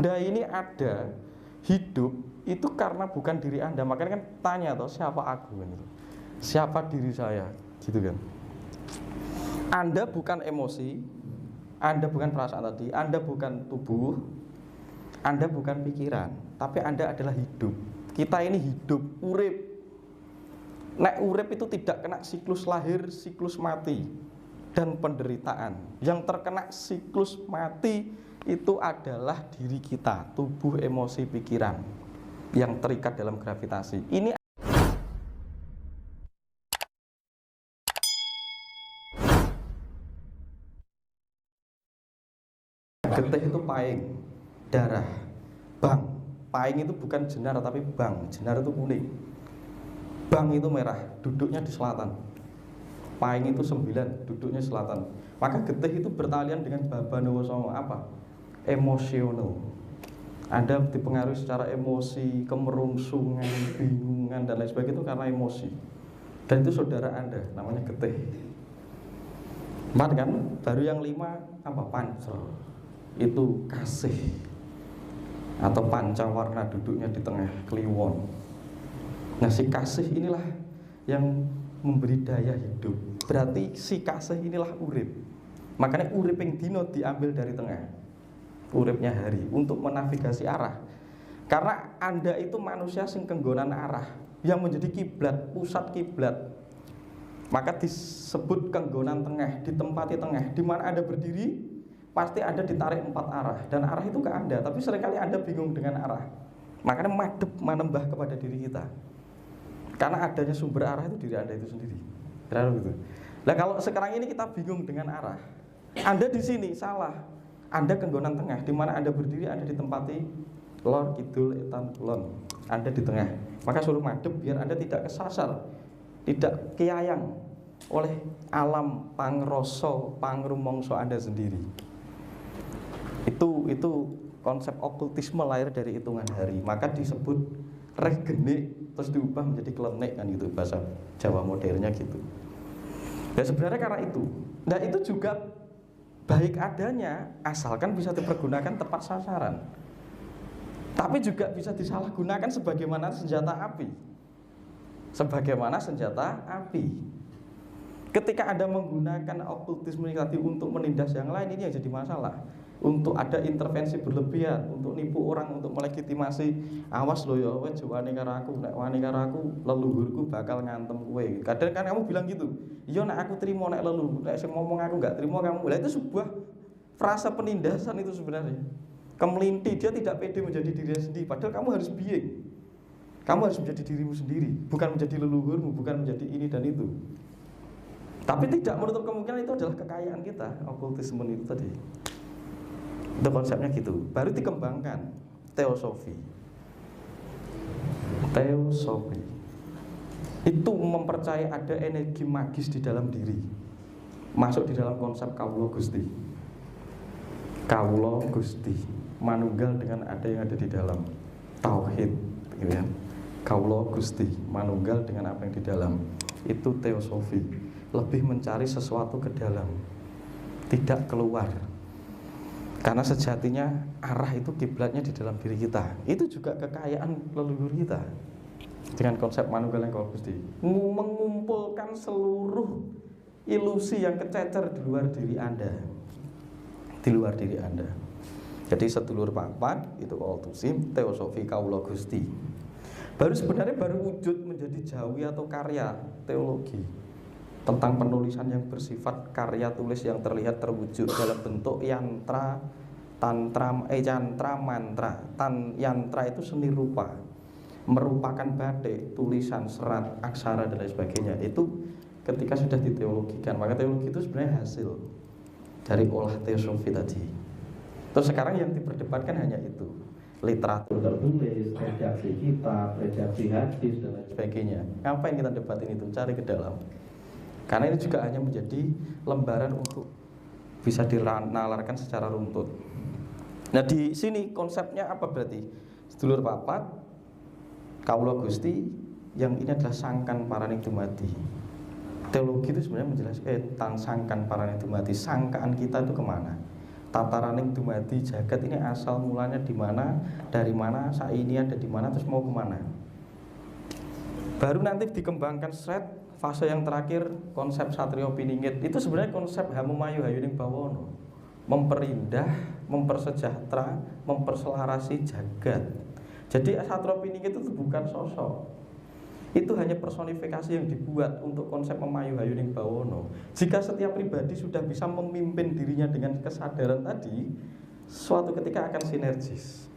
Anda ini ada hidup itu karena bukan diri Anda. Makanya kan tanya toh, siapa aku gitu. Siapa diri saya gitu kan. Anda bukan emosi, Anda bukan perasaan tadi, Anda bukan tubuh, Anda bukan pikiran, tapi Anda adalah hidup. Kita ini hidup, urip. Nek urip itu tidak kena siklus lahir, siklus mati dan penderitaan. Yang terkena siklus mati itu adalah diri kita, tubuh, emosi, pikiran yang terikat dalam gravitasi. Ini getih itu paing, darah, bang. Paing itu bukan jenar tapi bang. Jenar itu kuning. Bang itu merah, duduknya di selatan. Paing itu 9, duduknya selatan. Maka getih itu bertalian dengan Babanowo Songo apa? Emosional. Anda dipengaruhi secara emosi, kemerungsungan, bingungan dan lain sebagainya itu karena emosi. Dan itu saudara Anda, namanya getih. 4 kan? Baru yang 5 apa? Pancel. Itu kasih atau pancawarna, duduknya di tengah, kliwon. Nah, si kasih inilah yang memberi daya hidup. Berarti si kasih inilah urip. Makanya urip yang dino diambil dari tengah, uripnya hari, untuk menavigasi arah. Karena Anda itu manusia sing kenggonan arah, yang menjadi kiblat, pusat kiblat. Maka disebut kenggonan tengah, ditempati tengah. Di mana Anda berdiri, pasti Anda ditarik 4 arah. Dan arah itu ke Anda, tapi seringkali Anda bingung dengan arah. Makanya madep menembah kepada diri kita. Karena adanya sumber arah itu diri Anda itu sendiri. Kira-kira gitu. Nah, kalau sekarang ini kita bingung dengan arah, Anda di sini salah. Anda kenggonan tengah, di mana Anda berdiri, Anda ditempati lor, kidul, etan, kulon. Anda di tengah. Maka suruh madep biar Anda tidak kesasar, tidak keayang oleh alam pangroso, pangrumongso Anda sendiri. Itu konsep okultisme lahir dari hitungan hari. Maka disebut regene, terus diubah menjadi klenik kan gitu, bahasa Jawa modernnya gitu. Ya sebenarnya karena itu. Nah itu juga baik adanya, asalkan bisa dipergunakan tepat sasaran. Tapi juga bisa disalahgunakan sebagaimana senjata api. Sebagaimana senjata api. Ketika Anda menggunakan okultisme tadi untuk menindas yang lain, ini yang jadi masalah. Untuk ada intervensi berlebihan, untuk nipu orang, untuk melegitimasi, awas lo ya, wes wani karo aku, nek wani karo aku, leluhurku bakal ngantem kowe. Kadang kan kamu bilang gitu, iya nek aku terima nek leluhur, nek sing ngomong aku nggak terima kamu. Lah itu sebuah frasa penindasan itu sebenarnya. Kemelinti, dia tidak pede menjadi dirinya sendiri, padahal kamu harus being. Kamu harus menjadi dirimu sendiri, bukan menjadi leluhurmu, bukan menjadi ini dan itu. Tapi tidak menutup kemungkinan itu adalah kekayaan kita, okultisme itu tadi. Itu konsepnya gitu. Baru dikembangkan teosofi. Teosofi itu mempercayai ada energi magis di dalam diri. Masuk di dalam konsep Kawula Gusti. Kawula Gusti, manunggal dengan ada yang ada di dalam tauhid, gitu ya. Kawula Gusti, manunggal dengan apa yang di dalam. Itu teosofi. Lebih mencari sesuatu ke dalam, tidak keluar. Karena sejatinya arah itu kiblatnya di dalam diri kita. Itu juga kekayaan leluhur kita. Dengan konsep manunggal yang Kawula Gusti, mengumpulkan seluruh ilusi yang kececer di luar diri Anda. Di luar diri Anda. Jadi sedulur papat itu okultisme, teosofi Kawula Gusti. Sebenarnya baru wujud menjadi jawi atau karya teologi tentang penulisan yang bersifat karya tulis yang terlihat terwujud dalam bentuk yantra, tantra, yantra, mantra. Yantra itu seni rupa, merupakan batik, tulisan, serat, aksara dan lain sebagainya. Itu ketika sudah diteologikan, maka teologi itu sebenarnya hasil dari olah teosofi tadi. Terus sekarang yang diperdebatkan hanya itu, literatur tertulis, redaksi kitab, redaksi hadis dan lain sebagainya. Ngapain kita debatin itu? Cari ke dalam. Karena ini juga hanya menjadi lembaran untuk bisa dinalarkan secara runtut. Nah di sini konsepnya apa berarti? Sedulur papat, Kawula Gusti, yang ini adalah sangkan paraning dumadi. Teologi itu sebenarnya menjelaskan tentang sangkan paraning dumadi. Sangkaan kita itu kemana? tataraning dumadi jagat ini asal mulanya di mana, dari mana, saini ada di mana, terus mau kemana. Baru nanti dikembangkan fase yang terakhir konsep Satrio Piningit. Itu sebenarnya konsep Hamemayu Hayuning Bawono, memperindah, mempersejahtera, memperselarasi jagat. Jadi Satrio Piningit itu bukan sosok, itu hanya personifikasi yang dibuat untuk konsep Memayu Hayuning Bawono. Jika setiap pribadi sudah bisa memimpin dirinya dengan kesadaran tadi, suatu ketika akan sinergis.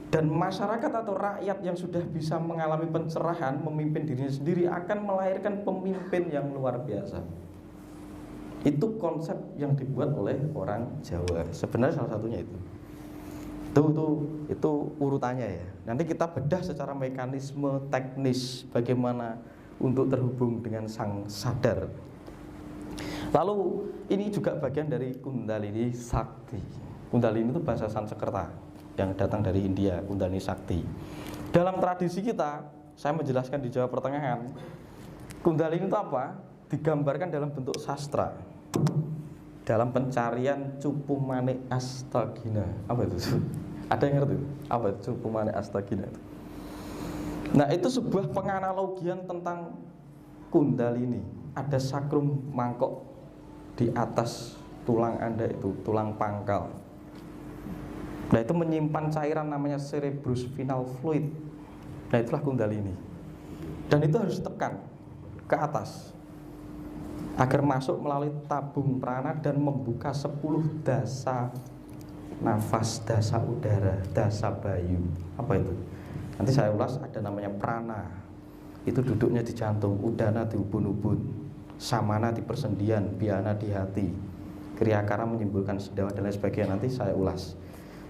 Dan masyarakat atau rakyat yang sudah bisa mengalami pencerahan, memimpin dirinya sendiri, akan melahirkan pemimpin yang luar biasa. Itu konsep yang dibuat oleh orang Jawa. Sebenarnya salah satunya itu. Itu urutannya ya. Nanti kita bedah secara mekanisme teknis bagaimana untuk terhubung dengan sang sadar. Lalu ini juga bagian dari Kundalini Sakti. Kundalini itu bahasa Sanskerta yang datang dari India, Kundalini Sakti. Dalam tradisi kita, saya menjelaskan di Jawa Pertengahan, Kundalini itu apa? Digambarkan dalam bentuk sastra. Dalam pencarian Cupu Manik Astagina. Apa itu? Ada yang ngerti? Apa itu Cupu Manik Astagina itu? Nah, itu sebuah penganalogian tentang Kundalini. Ada sakrum mangkok di atas tulang Anda itu, tulang pangkal. Nah, itu menyimpan cairan namanya cerebrospinal fluid. Nah, itulah Kundalini. Dan itu harus tekan ke atas agar masuk melalui tabung prana dan membuka 10 dasa nafas, dasa udara, dasa bayu. Apa itu? Nanti saya ulas. Ada namanya prana, itu duduknya di jantung, udana di ubun-ubun, samana di persendian, biana di hati, kriyakara menyimpulkan sendawa dan lain sebagainya. Nanti saya ulas.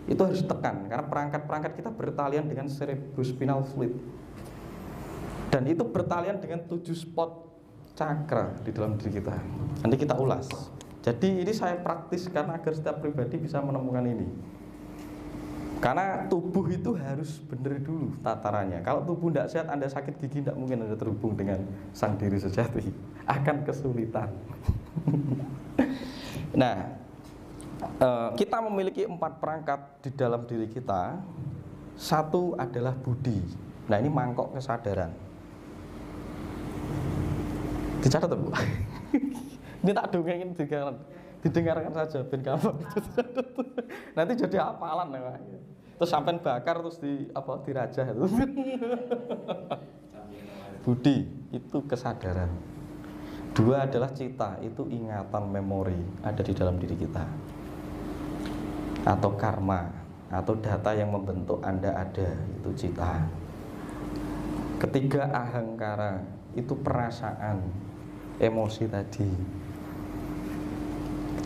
Itu harus tekan karena perangkat-perangkat kita bertalian dengan cerebrospinal fluid. Dan itu bertalian dengan 7 spot cakra di dalam diri kita. Nanti kita ulas. Jadi ini saya praktiskan agar setiap pribadi bisa menemukan ini. Karena tubuh itu harus benar dulu tatarannya. Kalau tubuh tidak sehat, Anda sakit gigi, tidak mungkin Anda terhubung dengan sang diri sejati. Akan kesulitan. Nah, kita memiliki 4 perangkat di dalam diri kita. Satu adalah budi. Nah, ini mangkok kesadaran. Dicatat Bu. Ini tak dongengin didengarkan saja ben gampang. Nanti jadi hafalan ya. Terus sampai bakar terus dirajah itu. Budi itu kesadaran. 2 adalah cita, itu ingatan, memori ada di dalam diri kita. Atau karma, atau data yang membentuk Anda ada, itu cita. 3 ahangkara, itu perasaan, emosi tadi.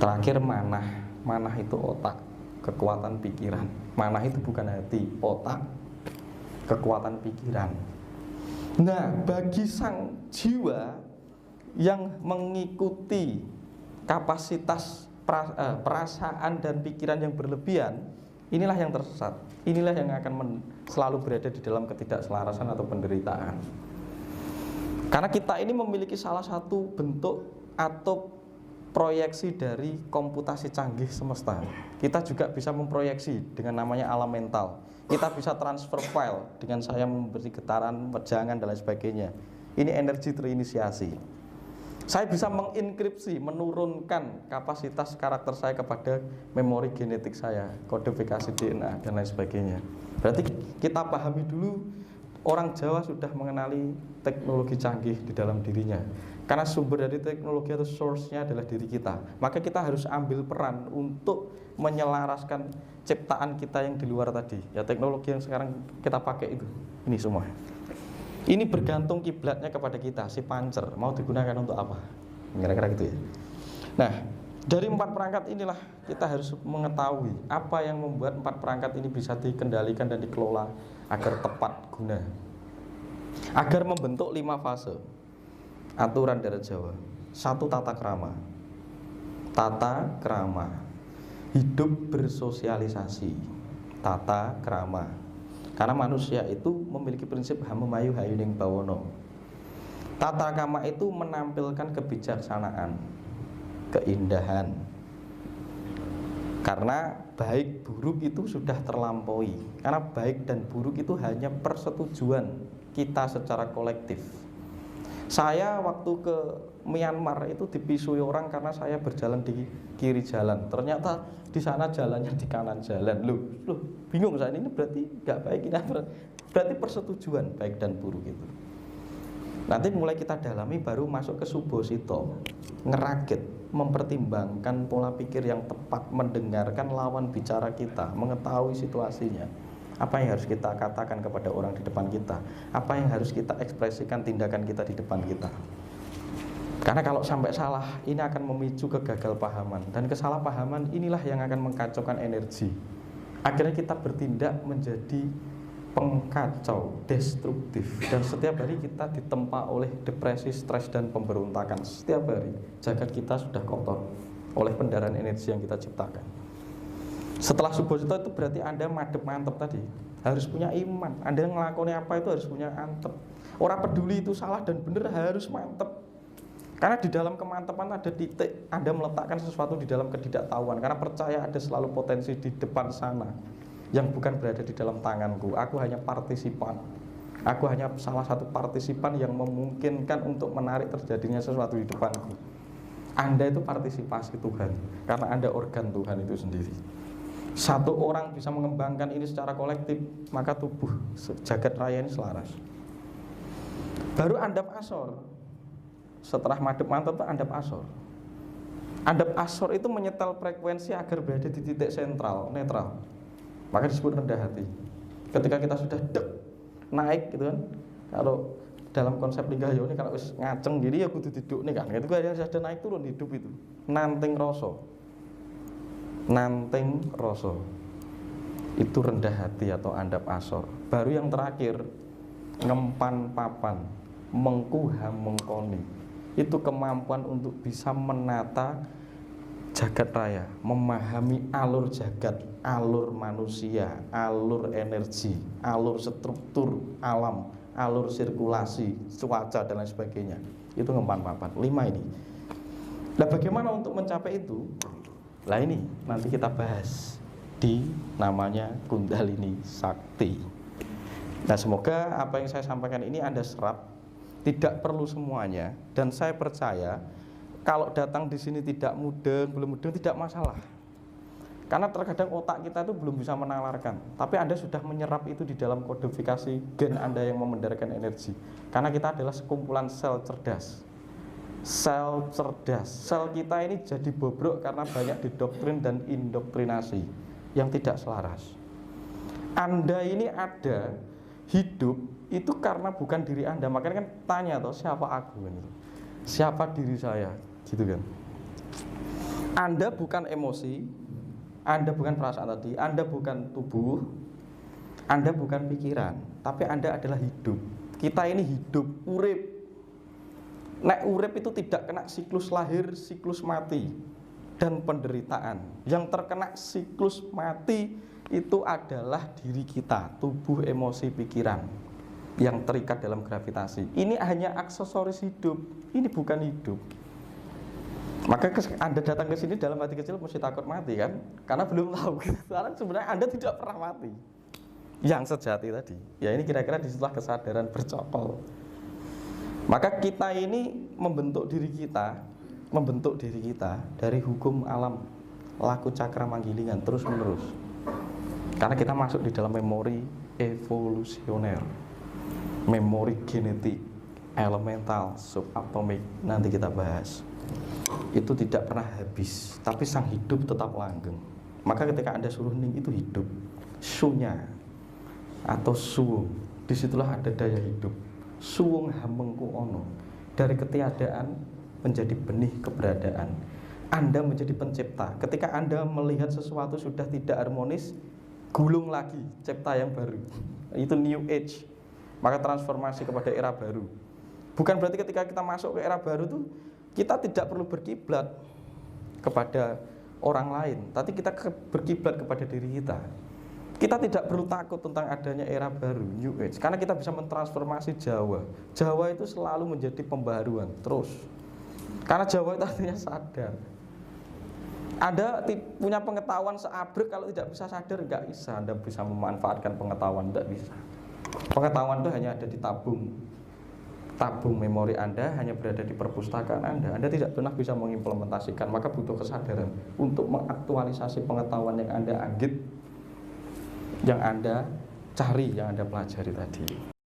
Terakhir manah. Manah itu otak, kekuatan pikiran. Manah itu bukan hati, otak, kekuatan pikiran. Nah, bagi sang jiwa yang mengikuti kapasitas perasaan dan pikiran yang berlebihan, inilah yang tersesat. Inilah yang akan selalu berada di dalam ketidakselarasan atau penderitaan. Karena kita ini memiliki salah satu bentuk atau proyeksi dari komputasi canggih semesta. Kita juga bisa memproyeksi dengan namanya alam mental. Kita bisa transfer file dengan saya memberi getaran, wejangan dan lain sebagainya. Ini energi terinisiasi. Saya bisa mengenkripsi, menurunkan kapasitas karakter saya kepada memori genetik saya, kodifikasi DNA dan lain sebagainya. Berarti kita pahami dulu, orang Jawa sudah mengenali teknologi canggih di dalam dirinya. Karena sumber dari teknologi atau source-nya adalah diri kita. Maka kita harus ambil peran untuk menyelaraskan ciptaan kita yang di luar tadi. Ya, teknologi yang sekarang kita pakai itu. Ini semua. Ini bergantung kiblatnya kepada kita, si pancer mau digunakan untuk apa? Kira-kira gitu ya. Nah, dari 4 perangkat inilah kita harus mengetahui apa yang membuat 4 perangkat ini bisa dikendalikan dan dikelola agar tepat guna. Agar membentuk 5 fase. Aturan dari Jawa. 1, tata krama. Tata krama. Hidup bersosialisasi. Tata krama. Karena manusia itu memiliki prinsip Hamemayu Hayuning Bawono. Tata krama itu menampilkan kebijaksanaan, keindahan, Karena baik buruk itu sudah terlampaui. Karena baik dan buruk itu hanya persetujuan kita secara kolektif. Saya waktu ke Myanmar itu dipisui orang karena saya berjalan di kiri jalan. Ternyata di sana jalannya di kanan jalan. Loh, bingung saya, ini berarti nggak baik ini. Berarti persetujuan baik dan buruk itu. Nanti mulai kita dalami baru masuk ke subosito, ngerakit, mempertimbangkan pola pikir yang tepat, mendengarkan lawan bicara kita, mengetahui situasinya. Apa yang harus kita katakan kepada orang di depan kita, apa yang harus kita ekspresikan tindakan kita di depan kita. Karena kalau sampai salah, ini akan memicu kegagalpahaman, dan kesalahpahaman inilah yang akan mengkacaukan energi. Akhirnya kita bertindak menjadi pengkacau, destruktif, dan setiap hari kita ditempa oleh depresi, stres, dan pemberontakan. Setiap hari jagat kita sudah kotor oleh pendarahan energi yang kita ciptakan. Setelah subosito itu berarti Anda madep mantep tadi, harus punya iman. Anda ngelakoni apa itu harus punya antep. Orang peduli itu salah dan benar, harus mantep. Karena di dalam kemantepan ada titik Anda meletakkan sesuatu di dalam ketidaktahuan. Karena percaya ada selalu potensi di depan sana yang bukan berada di dalam tanganku. Aku hanya partisipan. Aku hanya salah satu partisipan yang memungkinkan untuk menarik terjadinya sesuatu di depanku. Anda itu partisipasi Tuhan, karena Anda organ Tuhan itu sendiri. Satu orang bisa mengembangkan ini secara kolektif, maka tubuh jagat raya ini selaras. Baru andap asor. Setelah madep mantap itu andap asor. Andap asor itu menyetel frekuensi agar berada di titik sentral, netral. Maka disebut rendah hati. Ketika kita sudah naik gitu kan, kalau dalam konsep Linggahayu ini kalau ngaceng jadi ya kudu duduk nih kan. Ketika ada naik turun hidup itu nanting roso. Nanting roso. Itu rendah hati atau andap asor. Baru yang terakhir ngempan papan, mengkuham mengkoni. Itu kemampuan untuk bisa menata jagat raya, memahami alur jagat, alur manusia, alur energi, alur struktur alam, alur sirkulasi, cuaca dan lain sebagainya. Itu ngempan papan. 5 ini. Nah, bagaimana untuk mencapai itu? Lah ini nanti kita bahas di namanya Kundalini Sakti. Nah, semoga apa yang saya sampaikan ini Anda serap. Tidak perlu semuanya, dan saya percaya kalau datang di sini tidak mudeng, belum mudeng tidak masalah. Karena terkadang otak kita itu belum bisa menalarkan, tapi Anda sudah menyerap itu di dalam kodifikasi gen Anda yang memendarkan energi. Karena kita adalah sekumpulan sel cerdas. Sel cerdas. Sel kita ini jadi bobrok karena banyak didoktrin dan indoktrinasi yang tidak selaras. Anda ini ada hidup itu karena bukan diri Anda. Makanya kan tanya toh, siapa aku ini? Siapa diri saya? Gitu kan. Anda bukan emosi, Anda bukan perasaan tadi, Anda bukan tubuh, Anda bukan pikiran, tapi Anda adalah hidup. Kita ini hidup, urip. Nek urip itu tidak kena siklus lahir, siklus mati, dan penderitaan. Yang terkena siklus mati itu adalah diri kita, tubuh, emosi, pikiran yang terikat dalam gravitasi. Ini hanya aksesoris hidup, ini bukan hidup. Maka Anda datang ke sini dalam hati kecil mesti takut mati kan? Karena belum tahu. Karena sebenarnya Anda tidak pernah mati. Yang sejati tadi. Ya ini kira-kira disitulah kesadaran bercokol. Maka kita ini membentuk diri kita dari hukum alam laku cakra manggilingan terus menerus. Karena kita masuk di dalam memori evolusioner, memori genetik, elemental, subatomik, nanti kita bahas. Itu tidak pernah habis, tapi sang hidup tetap langgeng. Maka ketika Anda suruh ning itu hidup, sunya atau suwung, disitulah ada daya hidup. Suwung hamengku ono, dari ketiadaan menjadi benih keberadaan. Anda menjadi pencipta. Ketika Anda melihat sesuatu sudah tidak harmonis, gulung lagi, cipta yang baru. Itu new age. Maka transformasi kepada era baru. Bukan berarti ketika kita masuk ke era baru tuh kita tidak perlu berkiblat kepada orang lain, tapi kita berkiblat kepada diri kita. Kita tidak perlu takut tentang adanya era baru, new age, karena kita bisa mentransformasi Jawa. Jawa itu selalu menjadi pembaharuan terus. Karena Jawa itu artinya sadar. Anda punya pengetahuan seabrek, kalau tidak bisa sadar nggak bisa Anda bisa memanfaatkan pengetahuan, tidak bisa. Pengetahuan itu hanya ada di tabung memori Anda, hanya berada di perpustakaan Anda tidak pernah bisa mengimplementasikan. Maka butuh kesadaran untuk mengaktualisasi pengetahuan yang Anda anggit, yang Anda cari, yang Anda pelajari tadi.